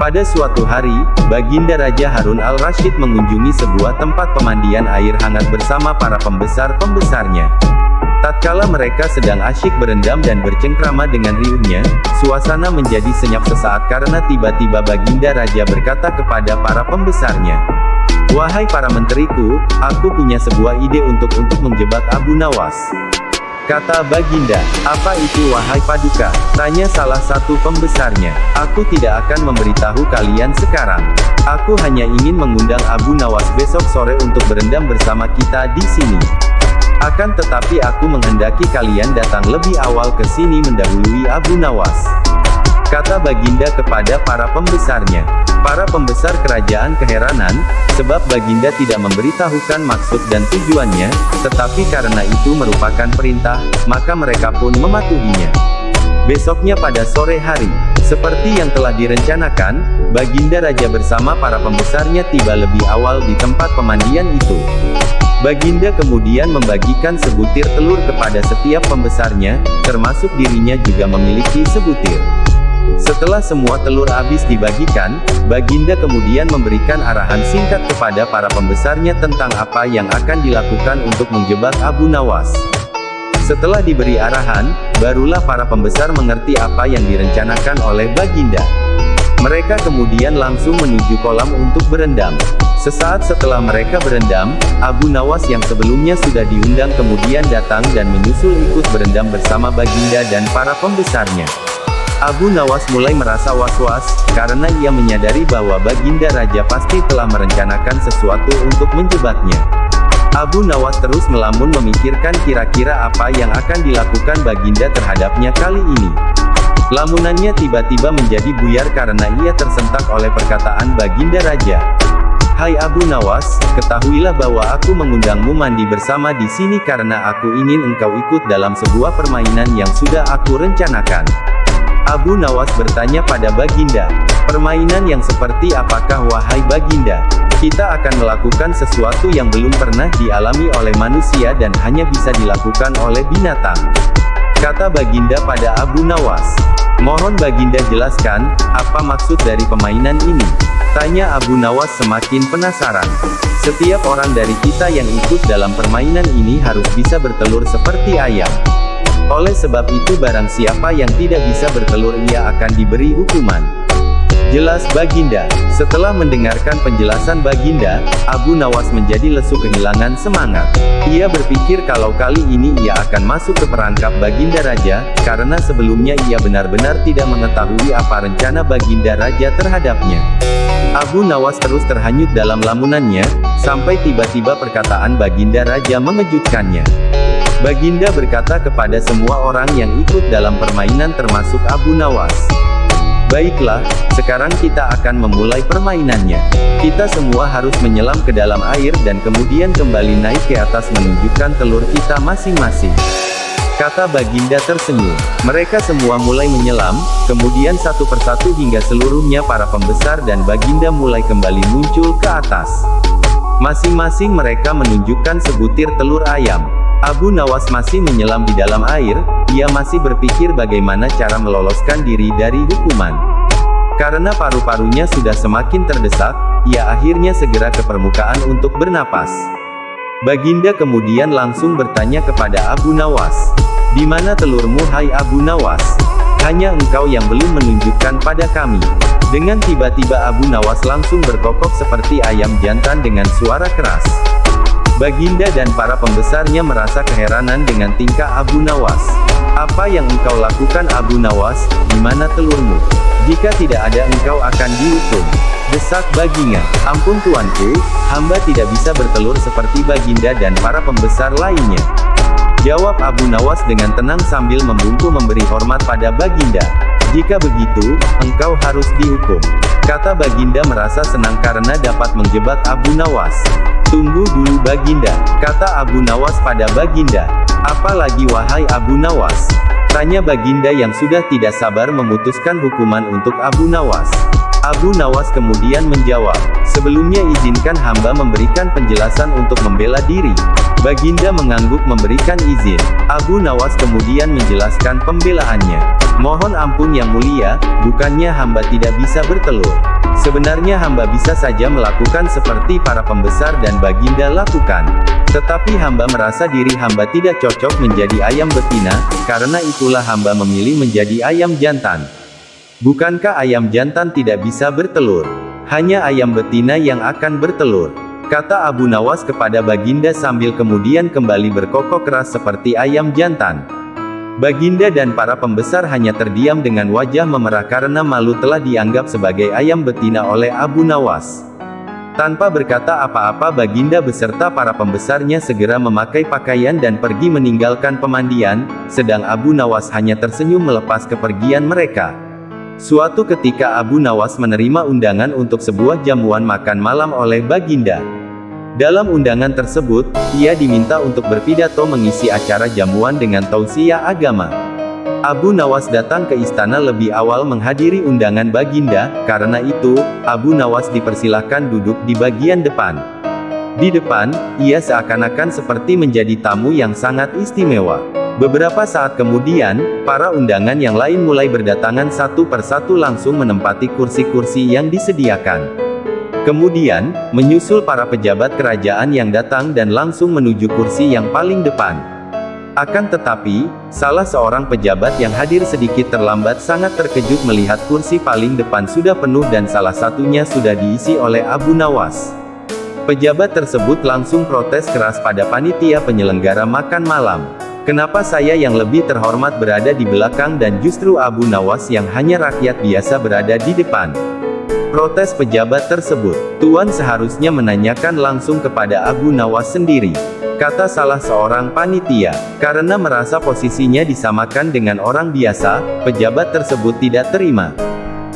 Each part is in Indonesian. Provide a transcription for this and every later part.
Pada suatu hari, Baginda Raja Harun al-Rasyid mengunjungi sebuah tempat pemandian air hangat bersama para pembesar-pembesarnya. Tatkala mereka sedang asyik berendam dan bercengkrama dengan riuhnya, suasana menjadi senyap sesaat karena tiba-tiba Baginda Raja berkata kepada para pembesarnya, "Wahai para menteriku, aku punya sebuah ide untuk menjebak Abu Nawas." Kata Baginda, "Apa itu wahai Paduka?" Tanya salah satu pembesarnya. "Aku tidak akan memberitahu kalian sekarang. Aku hanya ingin mengundang Abu Nawas besok sore untuk berendam bersama kita di sini. Akan tetapi aku menghendaki kalian datang lebih awal ke sini mendahului Abu Nawas." Kata Baginda kepada para pembesarnya. Para pembesar kerajaan keheranan, sebab Baginda tidak memberitahukan maksud dan tujuannya, tetapi karena itu merupakan perintah, maka mereka pun mematuhinya. Besoknya pada sore hari, seperti yang telah direncanakan, Baginda Raja bersama para pembesarnya tiba lebih awal di tempat pemandian itu. Baginda kemudian membagikan sebutir telur kepada setiap pembesarnya, termasuk dirinya juga memiliki sebutir. Setelah semua telur habis dibagikan, Baginda kemudian memberikan arahan singkat kepada para pembesarnya tentang apa yang akan dilakukan untuk menjebak Abu Nawas. Setelah diberi arahan, barulah para pembesar mengerti apa yang direncanakan oleh Baginda. Mereka kemudian langsung menuju kolam untuk berendam. Sesaat setelah mereka berendam, Abu Nawas yang sebelumnya sudah diundang kemudian datang dan menyusul ikut berendam bersama Baginda dan para pembesarnya. Abu Nawas mulai merasa was-was, karena ia menyadari bahwa Baginda Raja pasti telah merencanakan sesuatu untuk menjebaknya. Abu Nawas terus melamun memikirkan kira-kira apa yang akan dilakukan Baginda terhadapnya kali ini. Lamunannya tiba-tiba menjadi buyar karena ia tersentak oleh perkataan Baginda Raja. "Hai Abu Nawas, ketahuilah bahwa aku mengundangmu mandi bersama di sini karena aku ingin engkau ikut dalam sebuah permainan yang sudah aku rencanakan." Abu Nawas bertanya pada Baginda, "Permainan yang seperti apakah wahai Baginda?" "Kita akan melakukan sesuatu yang belum pernah dialami oleh manusia dan hanya bisa dilakukan oleh binatang," kata Baginda pada Abu Nawas. "Mohon Baginda jelaskan, apa maksud dari permainan ini?" tanya Abu Nawas semakin penasaran. "Setiap orang dari kita yang ikut dalam permainan ini harus bisa bertelur seperti ayam. Oleh sebab itu barang siapa yang tidak bisa bertelur ia akan diberi hukuman," jelas Baginda. Setelah mendengarkan penjelasan Baginda, Abu Nawas menjadi lesu kehilangan semangat. Ia berpikir kalau kali ini ia akan masuk ke perangkap Baginda Raja, karena sebelumnya ia benar-benar tidak mengetahui apa rencana Baginda Raja terhadapnya. Abu Nawas terus terhanyut dalam lamunannya, sampai tiba-tiba perkataan Baginda Raja mengejutkannya. Baginda berkata kepada semua orang yang ikut dalam permainan termasuk Abu Nawas, "Baiklah, sekarang kita akan memulai permainannya. Kita semua harus menyelam ke dalam air dan kemudian kembali naik ke atas menunjukkan telur kita masing-masing," kata Baginda tersenyum. Mereka semua mulai menyelam, kemudian satu persatu hingga seluruhnya para pembesar dan Baginda mulai kembali muncul ke atas. Masing-masing mereka menunjukkan sebutir telur ayam. Abu Nawas masih menyelam di dalam air, ia masih berpikir bagaimana cara meloloskan diri dari hukuman. Karena paru-parunya sudah semakin terdesak, ia akhirnya segera ke permukaan untuk bernapas. Baginda kemudian langsung bertanya kepada Abu Nawas, "Di mana telurmu hai Abu Nawas? Hanya engkau yang belum menunjukkan pada kami." Dengan tiba-tiba Abu Nawas langsung berkokok seperti ayam jantan dengan suara keras. Baginda dan para pembesarnya merasa keheranan dengan tingkah Abu Nawas. "Apa yang engkau lakukan Abu Nawas? Di mana telurmu? Jika tidak ada engkau akan dihukum," desak Baginda. "Ampun tuanku, hamba tidak bisa bertelur seperti Baginda dan para pembesar lainnya," jawab Abu Nawas dengan tenang sambil membungkuk memberi hormat pada Baginda. "Jika begitu, engkau harus dihukum," kata Baginda merasa senang karena dapat menjebak Abu Nawas. "Tunggu dulu Baginda," kata Abu Nawas pada Baginda. "Apa lagi wahai Abu Nawas?" tanya Baginda yang sudah tidak sabar memutuskan hukuman untuk Abu Nawas. Abu Nawas kemudian menjawab, "Sebelumnya izinkan hamba memberikan penjelasan untuk membela diri." Baginda mengangguk memberikan izin. Abu Nawas kemudian menjelaskan pembelaannya. Mohon ampun Yang Mulia, bukannya hamba tidak bisa bertelur. Sebenarnya hamba bisa saja melakukan seperti para pembesar dan Baginda lakukan. Tetapi hamba merasa diri hamba tidak cocok menjadi ayam betina, karena itulah hamba memilih menjadi ayam jantan. Bukankah ayam jantan tidak bisa bertelur? Hanya ayam betina yang akan bertelur, kata Abu Nawas kepada Baginda sambil kemudian kembali berkokok keras seperti ayam jantan. Baginda dan para pembesar hanya terdiam dengan wajah memerah karena malu telah dianggap sebagai ayam betina oleh Abu Nawas. Tanpa berkata apa-apa Baginda beserta para pembesarnya segera memakai pakaian dan pergi meninggalkan pemandian, sedang Abu Nawas hanya tersenyum melepas kepergian mereka. Suatu ketika Abu Nawas menerima undangan untuk sebuah jamuan makan malam oleh Baginda. Dalam undangan tersebut, ia diminta untuk berpidato mengisi acara jamuan dengan tausiah agama. Abu Nawas datang ke istana lebih awal menghadiri undangan Baginda, karena itu, Abu Nawas dipersilahkan duduk di bagian depan. Di depan, ia seakan-akan seperti menjadi tamu yang sangat istimewa. Beberapa saat kemudian, para undangan yang lain mulai berdatangan satu persatu langsung menempati kursi-kursi yang disediakan. Kemudian, menyusul para pejabat kerajaan yang datang dan langsung menuju kursi yang paling depan. Akan tetapi, salah seorang pejabat yang hadir sedikit terlambat sangat terkejut melihat kursi paling depan sudah penuh dan salah satunya sudah diisi oleh Abu Nawas. Pejabat tersebut langsung protes keras pada panitia penyelenggara makan malam. Kenapa saya yang lebih terhormat berada di belakang dan justru Abu Nawas yang hanya rakyat biasa berada di depan? Protes pejabat tersebut, Tuan seharusnya menanyakan langsung kepada Abu Nawas sendiri, kata salah seorang panitia. Karena merasa posisinya disamakan dengan orang biasa, pejabat tersebut tidak terima.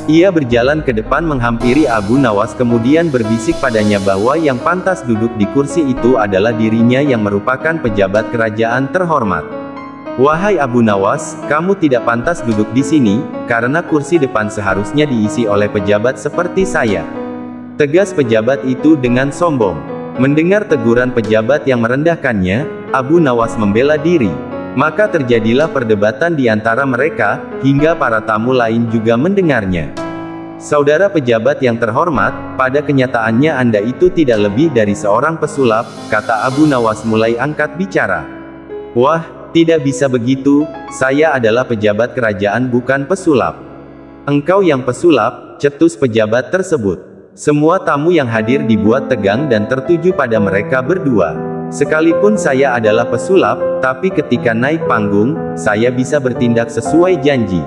Ia berjalan ke depan menghampiri Abu Nawas kemudian berbisik padanya bahwa yang pantas duduk di kursi itu adalah dirinya yang merupakan pejabat kerajaan terhormat. Wahai Abu Nawas, kamu tidak pantas duduk di sini, karena kursi depan seharusnya diisi oleh pejabat seperti saya. Tegas pejabat itu dengan sombong. Mendengar teguran pejabat yang merendahkannya, Abu Nawas membela diri. Maka terjadilah perdebatan di antara mereka, hingga para tamu lain juga mendengarnya. Saudara pejabat yang terhormat, pada kenyataannya Anda itu tidak lebih dari seorang pesulap, kata Abu Nawas mulai angkat bicara. Wah, tidak bisa begitu, saya adalah pejabat kerajaan bukan pesulap. Engkau yang pesulap, cetus pejabat tersebut. Semua tamu yang hadir dibuat tegang dan tertuju pada mereka berdua. Sekalipun saya adalah pesulap, tapi ketika naik panggung, saya bisa bertindak sesuai janji.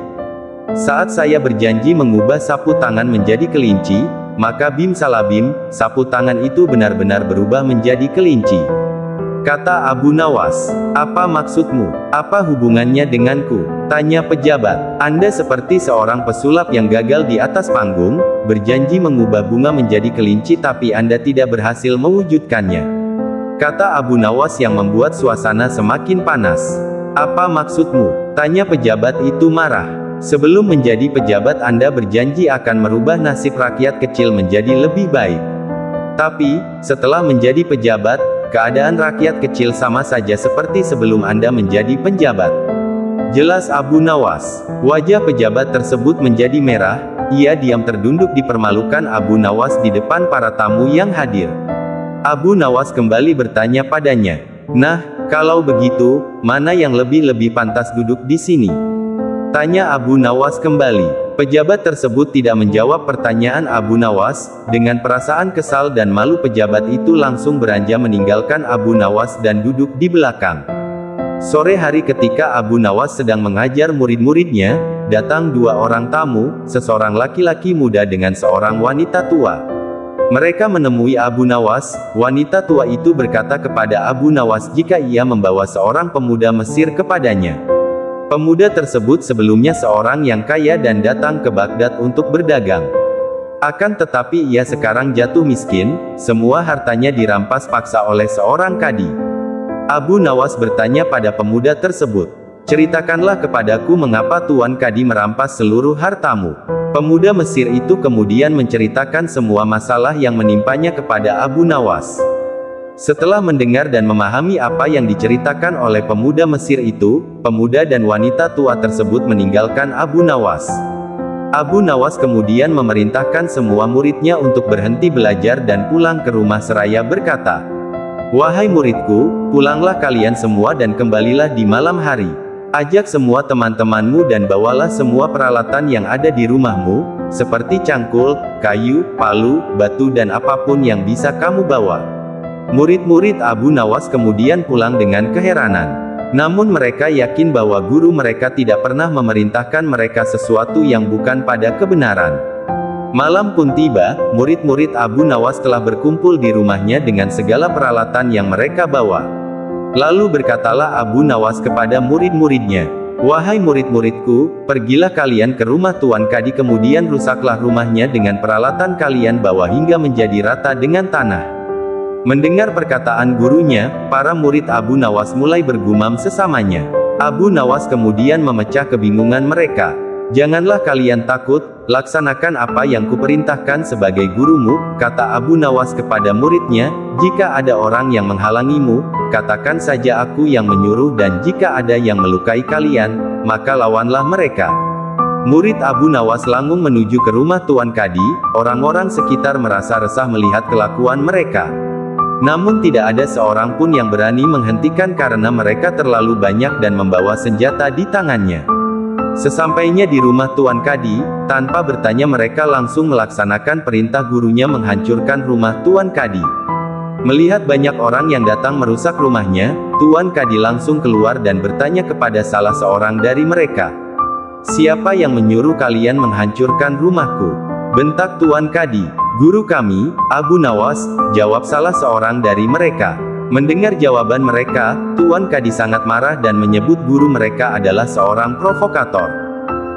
Saat saya berjanji mengubah sapu tangan menjadi kelinci, maka bim salabim, sapu tangan itu benar-benar berubah menjadi kelinci. Kata Abu Nawas, apa maksudmu? Apa hubungannya denganku? Tanya pejabat. Anda seperti seorang pesulap yang gagal di atas panggung, berjanji mengubah bunga menjadi kelinci tapi Anda tidak berhasil mewujudkannya. Kata Abu Nawas yang membuat suasana semakin panas. Apa maksudmu? Tanya pejabat itu marah. Sebelum menjadi pejabat Anda berjanji akan merubah nasib rakyat kecil menjadi lebih baik. Tapi, setelah menjadi pejabat, keadaan rakyat kecil sama saja seperti sebelum Anda menjadi penjabat. Jelas Abu Nawas. Wajah pejabat tersebut menjadi merah, ia diam terdunduk dipermalukan Abu Nawas di depan para tamu yang hadir. Abu Nawas kembali bertanya padanya. Nah, kalau begitu, mana yang lebih pantas duduk di sini? Tanya Abu Nawas kembali. Pejabat tersebut tidak menjawab pertanyaan Abu Nawas. Dengan perasaan kesal dan malu pejabat itu langsung beranjak meninggalkan Abu Nawas dan duduk di belakang. Sore hari ketika Abu Nawas sedang mengajar murid-muridnya, datang dua orang tamu, seorang laki-laki muda dengan seorang wanita tua. Mereka menemui Abu Nawas. Wanita tua itu berkata kepada Abu Nawas jika ia membawa seorang pemuda Mesir kepadanya. Pemuda tersebut sebelumnya seorang yang kaya dan datang ke Baghdad untuk berdagang. Akan tetapi ia sekarang jatuh miskin, semua hartanya dirampas paksa oleh seorang kadi. Abu Nawas bertanya pada pemuda tersebut, ceritakanlah kepadaku mengapa Tuan Kadi merampas seluruh hartamu. Pemuda Mesir itu kemudian menceritakan semua masalah yang menimpanya kepada Abu Nawas. Setelah mendengar dan memahami apa yang diceritakan oleh pemuda Mesir itu, pemuda dan wanita tua tersebut meninggalkan Abu Nawas. Abu Nawas kemudian memerintahkan semua muridnya untuk berhenti belajar dan pulang ke rumah seraya berkata, "Wahai muridku, pulanglah kalian semua dan kembalilah di malam hari. Ajak semua teman-temanmu dan bawalah semua peralatan yang ada di rumahmu, seperti cangkul, kayu, palu, batu dan apapun yang bisa kamu bawa." Murid-murid Abu Nawas kemudian pulang dengan keheranan. Namun mereka yakin bahwa guru mereka tidak pernah memerintahkan mereka sesuatu yang bukan pada kebenaran. Malam pun tiba, murid-murid Abu Nawas telah berkumpul di rumahnya dengan segala peralatan yang mereka bawa. Lalu berkatalah Abu Nawas kepada murid-muridnya, "Wahai murid-muridku, pergilah kalian ke rumah Tuan Kadi kemudian rusaklah rumahnya dengan peralatan kalian bawa hingga menjadi rata dengan tanah." Mendengar perkataan gurunya, para murid Abu Nawas mulai bergumam sesamanya. Abu Nawas kemudian memecah kebingungan mereka. "Janganlah kalian takut, laksanakan apa yang kuperintahkan sebagai gurumu," kata Abu Nawas kepada muridnya. "Jika ada orang yang menghalangimu, katakan saja aku yang menyuruh dan jika ada yang melukai kalian, maka lawanlah mereka." Murid Abu Nawas langsung menuju ke rumah Tuan Kadi. Orang-orang sekitar merasa resah melihat kelakuan mereka. Namun tidak ada seorang pun yang berani menghentikan karena mereka terlalu banyak dan membawa senjata di tangannya. Sesampainya di rumah Tuan Kadi, tanpa bertanya mereka langsung melaksanakan perintah gurunya menghancurkan rumah Tuan Kadi. Melihat banyak orang yang datang merusak rumahnya, Tuan Kadi langsung keluar dan bertanya kepada salah seorang dari mereka, "Siapa yang menyuruh kalian menghancurkan rumahku?" bentak Tuan Kadi. "Guru kami, Abu Nawas," jawab salah seorang dari mereka. Mendengar jawaban mereka, Tuan Kadi sangat marah dan menyebut guru mereka adalah seorang provokator.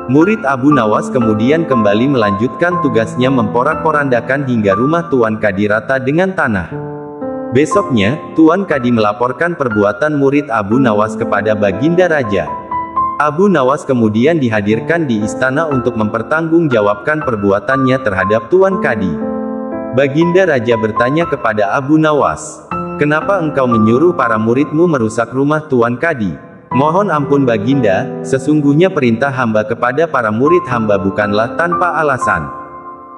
Murid Abu Nawas kemudian kembali melanjutkan tugasnya memporak-porandakan hingga rumah Tuan Kadi rata dengan tanah. Besoknya, Tuan Kadi melaporkan perbuatan murid Abu Nawas kepada Baginda Raja. Abu Nawas kemudian dihadirkan di istana untuk mempertanggungjawabkan perbuatannya terhadap Tuan Kadi. Baginda Raja bertanya kepada Abu Nawas, "Kenapa engkau menyuruh para muridmu merusak rumah Tuan Kadi?" "Mohon ampun Baginda, sesungguhnya perintah hamba kepada para murid hamba bukanlah tanpa alasan.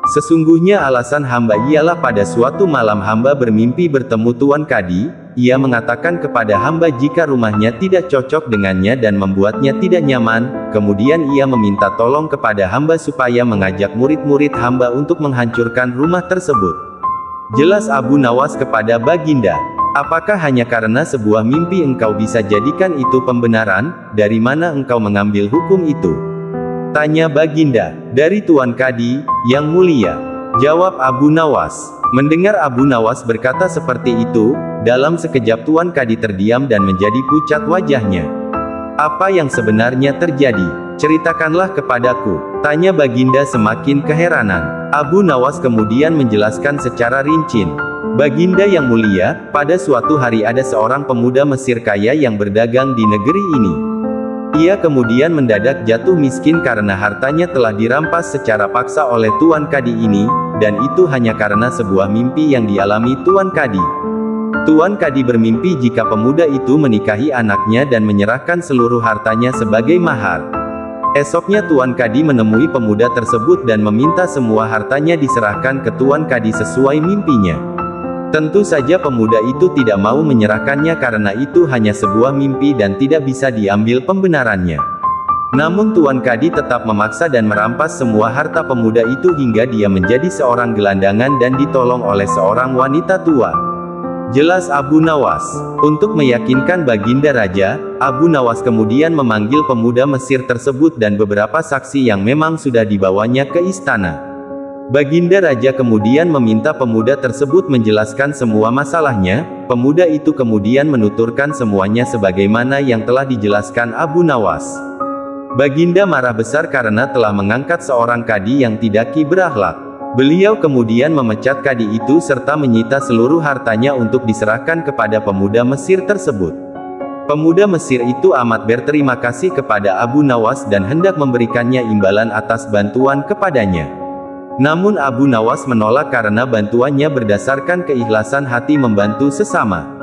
Sesungguhnya alasan hamba ialah pada suatu malam hamba bermimpi bertemu Tuan Kadi. Ia mengatakan kepada hamba jika rumahnya tidak cocok dengannya dan membuatnya tidak nyaman, kemudian ia meminta tolong kepada hamba supaya mengajak murid-murid hamba untuk menghancurkan rumah tersebut." Jelas Abu Nawas kepada Baginda, "Apakah hanya karena sebuah mimpi engkau bisa jadikan itu pembenaran? Dari mana engkau mengambil hukum itu?" tanya Baginda. "Dari Tuan Kadi, yang mulia," jawab Abu Nawas. Mendengar Abu Nawas berkata seperti itu, dalam sekejap Tuan Kadi terdiam dan menjadi pucat wajahnya. "Apa yang sebenarnya terjadi? Ceritakanlah kepadaku," tanya Baginda semakin keheranan. Abu Nawas kemudian menjelaskan secara rinci. "Baginda yang mulia, pada suatu hari ada seorang pemuda Mesir kaya yang berdagang di negeri ini. Ia kemudian mendadak jatuh miskin karena hartanya telah dirampas secara paksa oleh Tuan Kadi ini, dan itu hanya karena sebuah mimpi yang dialami Tuan Kadi. Tuan Kadi bermimpi jika pemuda itu menikahi anaknya dan menyerahkan seluruh hartanya sebagai mahar. Esoknya Tuan Kadi menemui pemuda tersebut dan meminta semua hartanya diserahkan ke Tuan Kadi sesuai mimpinya. Tentu saja pemuda itu tidak mau menyerahkannya karena itu hanya sebuah mimpi dan tidak bisa diambil pembenarannya. Namun Tuan Kadi tetap memaksa dan merampas semua harta pemuda itu hingga dia menjadi seorang gelandangan dan ditolong oleh seorang wanita tua." Jelas Abu Nawas. Untuk meyakinkan Baginda Raja, Abu Nawas kemudian memanggil pemuda Mesir tersebut dan beberapa saksi yang memang sudah dibawanya ke istana. Baginda Raja kemudian meminta pemuda tersebut menjelaskan semua masalahnya. Pemuda itu kemudian menuturkan semuanya sebagaimana yang telah dijelaskan Abu Nawas. Baginda marah besar karena telah mengangkat seorang kadi yang tidak berakhlak. Beliau kemudian memecat kadi itu serta menyita seluruh hartanya untuk diserahkan kepada pemuda Mesir tersebut. Pemuda Mesir itu amat berterima kasih kepada Abu Nawas dan hendak memberikannya imbalan atas bantuan kepadanya. Namun Abu Nawas menolak karena bantuannya berdasarkan keikhlasan hati membantu sesama.